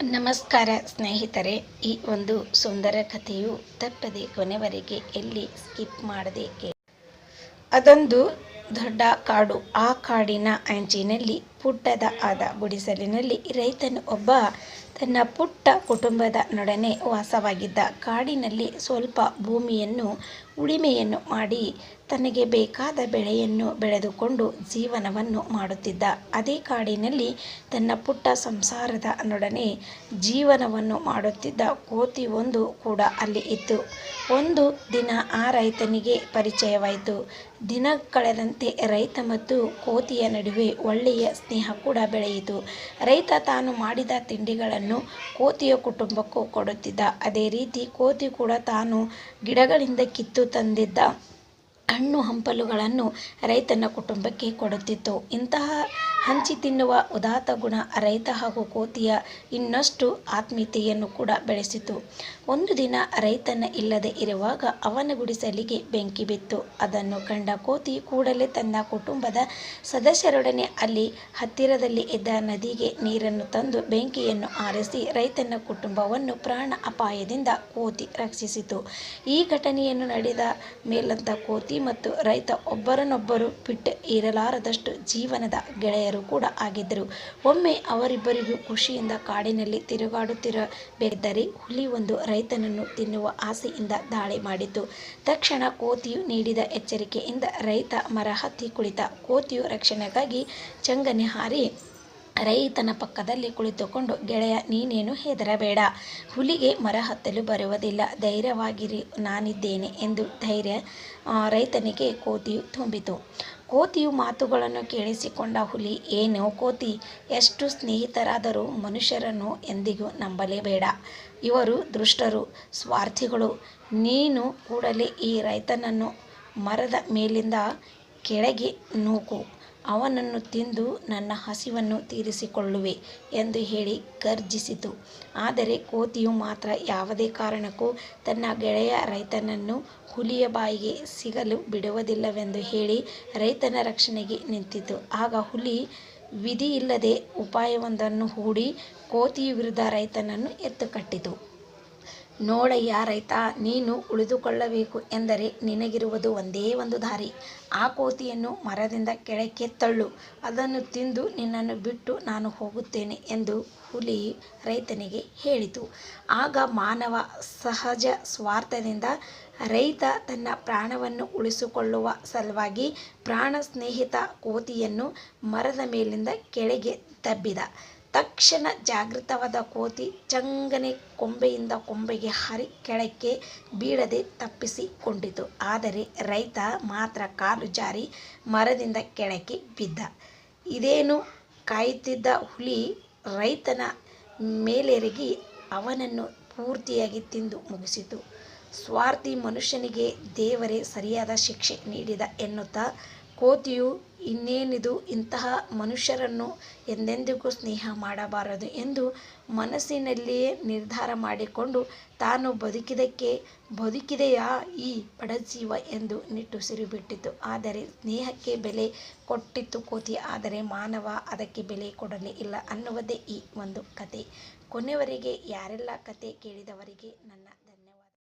ನಮಸ್ಕಾರ ಸ್ನೇಹಿತರೆ. ಈ ಒಂದು ಸುಂದರ ಕಥೆಯು ತಪ್ಪದೆ ಕೊನೆವರೆಗೆ ಎಲ್ಲಿ ಸ್ಕಿಪ್ ಮಾಡದೆ ಕೇಳಿ. ಅದೊಂದು ದೊಡ್ಡ ಕಾಡು. ಆ ಕಾಡಿನ ಅಂಚಿನಲ್ಲಿ ಪುಟ್ಟದಾದ ಗುಡಿಸಲಿನಲ್ಲಿ ರೈತನು ಒಬ್ಬ ತನ್ನ ಪುಟ್ಟ ಕುಟುಂಬದ ನೊಡನೆ ವಾಸವಾಗಿದ್ದ. ಕಾಡಿನಲ್ಲಿ ಸ್ವಲ್ಪ ಭೂಮಿಯನ್ನು ಉಳಿಮೆಯನ್ನು ಮಾಡಿ ತನಗೆ ಬೇಕಾದ ಬೆಳೆಯನ್ನು ಬೆಳೆದುಕೊಂಡು ಜೀವನವನ್ನು ಮಾಡುತ್ತಿದ್ದ. ಅದೇ ಕಾಡಿನಲ್ಲಿ ತನ್ನ ಪುಟ್ಟ ಸಂಸಾರದ ನೊಡನೆ ಜೀವನವನ್ನು ಮಾಡುತ್ತಿದ್ದ ಕೋತಿ ಒಂದು ಕೂಡ ಅಲ್ಲಿ ಇತ್ತು. ಒಂದು ದಿನ ಆ ರೈತನಿಗೆ ಪರಿಚಯವಾಯಿತು. ದಿನ ಕಳೆದಂತೆ ರೈತ ಮತ್ತು ಕೋತಿಯ ನಡುವೆ ಒಳ್ಳೆಯ ಸ್ನೇಹ ಕೂಡ ಬೆಳೆಯಿತು. ರೈತ ತಾನು ಮಾಡಿದ ತಿಂಡಿಗಳನ್ನು ಕೋತಿಯ ಕುಟುಂಬಕ್ಕೂ ಕೊಡುತ್ತಿದ್ದ. ಅದೇ ರೀತಿ ಕೋತಿ ಕೂಡ ತಾನು ಗಿಡಗಳಿಂದ ಕಿತ್ತು ತಂದಿದ್ದ ಹಣ್ಣು ಹಂಪಲುಗಳನ್ನು ರೈತನ ಕುಟುಂಬಕ್ಕೆ ಕೊಡುತ್ತಿತ್ತು. ಇಂತಹ ಹಂಚಿ ತಿನ್ನುವ ಉದಾತ್ತ ಗುಣ ರೈತ ಹಾಗೂ ಕೋತಿಯ ಇನ್ನಷ್ಟು ಆತ್ಮೀಯತೆಯನ್ನು ಕೂಡ ಬೆಳೆಸಿತು. ಒಂದು ದಿನ ರೈತನ ಇಲ್ಲದೆ ಇರುವಾಗ ಅವನ ಗುಡಿಸಲಿಗೆ ಬೆಂಕಿ ಬಿತ್ತು. ಅದನ್ನು ಕಂಡ ಕೋತಿ ಕೂಡಲೇ ತನ್ನ ಕುಟುಂಬದ ಸದಸ್ಯರೊಡನೆ ಅಲ್ಲಿ ಹತ್ತಿರದಲ್ಲಿ ಇದ್ದ ನದಿಗೆ ನೀರನ್ನು ತಂದು ಬೆಂಕಿಯನ್ನು ಆರಿಸಿ ರೈತನ ಕುಟುಂಬವನ್ನು ಪ್ರಾಣ ಅಪಾಯದಿಂದ ಕೋತಿ ರಕ್ಷಿಸಿತು. ಈ ಘಟನೆಯನ್ನು ನಡೆದ ಮೇಲಂತ ಕೋತಿ ಮತ್ತು ರೈತ ಒಬ್ಬರನ್ನೊಬ್ಬರು ಬಿಟ್ಟು ಇರಲಾರದಷ್ಟು ಜೀವನದ ಗೆಳೆಯರು ಕೂಡ ಆಗಿದ್ದರು. ಒಮ್ಮೆ ಅವರಿಬ್ಬರಿಗೂ ಖುಷಿಯಿಂದ ಕಾಡಿನಲ್ಲಿ ತಿರುಗಾಡುತ್ತಿರಬೇಕಾದರೆ ಹುಲಿ ಒಂದು ರೈತನನ್ನು ತಿನ್ನುವ ಆಸೆಯಿಂದ ದಾಳಿ ಮಾಡಿತು. ತಕ್ಷಣ ಕೋತಿಯು ನೀಡಿದ ಎಚ್ಚರಿಕೆಯಿಂದ ರೈತ ಮರ ಹತ್ತಿ ಕುಳಿತ. ಕೋತಿಯು ರಕ್ಷಣೆಗಾಗಿ ಚಂಗನೆ ಹಾರಿ ರೈತನ ಪಕ್ಕದಲ್ಲಿ ಕುಳಿತುಕೊಂಡು, ಗೆಳೆಯ, ನೀನೇನು ಹೆದರಬೇಡ, ಹುಲಿಗೆ ಮರ ಹತ್ತಲು ಬರುವುದಿಲ್ಲ, ಧೈರ್ಯವಾಗಿರಿ, ನಾನಿದ್ದೇನೆ ಎಂದು ಧೈರ್ಯ ರೈತನಿಗೆ ಕೋತಿಯು ತುಂಬಿತು. ಕೋತಿಯು ಮಾತುಗಳನ್ನು ಕೇಳಿಸಿಕೊಂಡ ಹುಲಿ, ಏನೋ ಕೋತಿ, ಎಷ್ಟು ಸ್ನೇಹಿತರಾದರೂ ಮನುಷ್ಯರನ್ನು ಎಂದಿಗೂ ನಂಬಲೇಬೇಡ. ಇವರು ದುಷ್ಟರು, ಸ್ವಾರ್ಥಿಗಳು. ನೀನು ಕೂಡಲೇ ಈ ರೈತನನ್ನು ಮರದ ಮೇಲಿಂದ ಕೆಳಗೆ ನೂಕು. ಅವನನ್ನು ತಿಂದು ನನ್ನ ಹಸಿವನ್ನು ತೀರಿಸಿಕೊಳ್ಳುವೆ ಎಂದು ಹೇಳಿ ಗರ್ಜಿಸಿತು. ಆದರೆ ಕೋತಿಯು ಮಾತ್ರ ಯಾವುದೇ ಕಾರಣಕ್ಕೂ ತನ್ನ ಗೆಳೆಯ ರೈತನನ್ನು ಹುಲಿಯ ಬಾಯಿಗೆ ಸಿಗಲು ಬಿಡುವುದಿಲ್ಲವೆಂದು ಹೇಳಿ ರೈತನ ರಕ್ಷಣೆಗೆ ನಿಂತಿತು. ಆಗ ಹುಲಿ ವಿಧಿಯಿಲ್ಲದೆ ಉಪಾಯವೊಂದನ್ನು ಹೂಡಿ ಕೋತಿಯ ವಿರುದ್ಧ ರೈತನನ್ನು ಎತ್ತುಕಟ್ಟಿತು. ನೋಡಯ್ಯ ರೈತ, ನೀನು ಉಳಿದುಕೊಳ್ಳಬೇಕು ಎಂದರೆ ನಿನಗಿರುವುದು ಒಂದೇ ಒಂದು ದಾರಿ. ಆ ಕೋತಿಯನ್ನು ಮರದಿಂದ ಕೆಳಕ್ಕೆ ತಳ್ಳು. ಅದನ್ನು ತಿಂದು ನಿನ್ನನ್ನು ಬಿಟ್ಟು ನಾನು ಹೋಗುತ್ತೇನೆ ಎಂದು ಹುಲಿ ರೈತನಿಗೆ ಹೇಳಿತು. ಆಗ ಮಾನವ ಸಹಜ ಸ್ವಾರ್ಥದಿಂದ ರೈತ ತನ್ನ ಪ್ರಾಣವನ್ನು ಉಳಿಸಿಕೊಳ್ಳುವ ಸಲುವಾಗಿ ಪ್ರಾಣ ಸ್ನೇಹಿತ ಕೋತಿಯನ್ನು ಮರದ ಮೇಲಿಂದ ಕೆಳಗೆ ದಬ್ಬಿದ. ತಕ್ಷಣ ಜಾಗೃತವಾದ ಕೋತಿ ಚಂಗನೆ ಕೊಂಬೆಯಿಂದ ಕೊಂಬೆಗೆ ಹಾರಿ ಕೆಳಕ್ಕೆ ಬೀಳದೆ ತಪ್ಪಿಸಿಕೊಂಡಿತು. ಆದರೆ ರೈತ ಮಾತ್ರ ಕಾಲು ಜಾರಿ ಮರದಿಂದ ಕೆಳಕ್ಕೆ ಬಿದ್ದ. ಇದೇನು ಕಾಯುತ್ತಿದ್ದ ಹುಲಿ ರೈತನ ಮೇಲೆರಗಿ ಅವನನ್ನು ಪೂರ್ತಿಯಾಗಿ ತಿಂದು ಮುಗಿಸಿತು. ಸ್ವಾರ್ಥಿ ಮನುಷ್ಯನಿಗೆ ದೇವರೇ ಸರಿಯಾದ ಶಿಕ್ಷೆ ನೀಡಿದ ಎನ್ನುತ್ತಾ ಕೋತಿಯು ಇನ್ನೇನಿದು, ಇಂತಹ ಮನುಷ್ಯರನ್ನು ಎಂದೆಂದಿಗೂ ಸ್ನೇಹ ಮಾಡಬಾರದು ಎಂದು ಮನಸ್ಸಿನಲ್ಲಿಯೇ ನಿರ್ಧಾರ ಮಾಡಿಕೊಂಡು ತಾನು ಬದುಕಿದೆಯಾ ಈ ಬಡಜೀವ ಎಂದು ನಿಟ್ಟುಸಿರು ಬಿಟ್ಟಿತು. ಆದರೆ ಸ್ನೇಹಕ್ಕೆ ಬೆಲೆ ಕೊಟ್ಟಿತ್ತು ಕೋತಿ. ಆದರೆ ಮಾನವ ಅದಕ್ಕೆ ಬೆಲೆ ಕೊಡಲೇ ಇಲ್ಲ ಅನ್ನುವುದೇ ಈ ಒಂದು ಕತೆ. ಕೊನೆವರೆಗೆ ಯಾರೆಲ್ಲ ಕತೆ ಕೇಳಿದವರಿಗೆ ನನ್ನ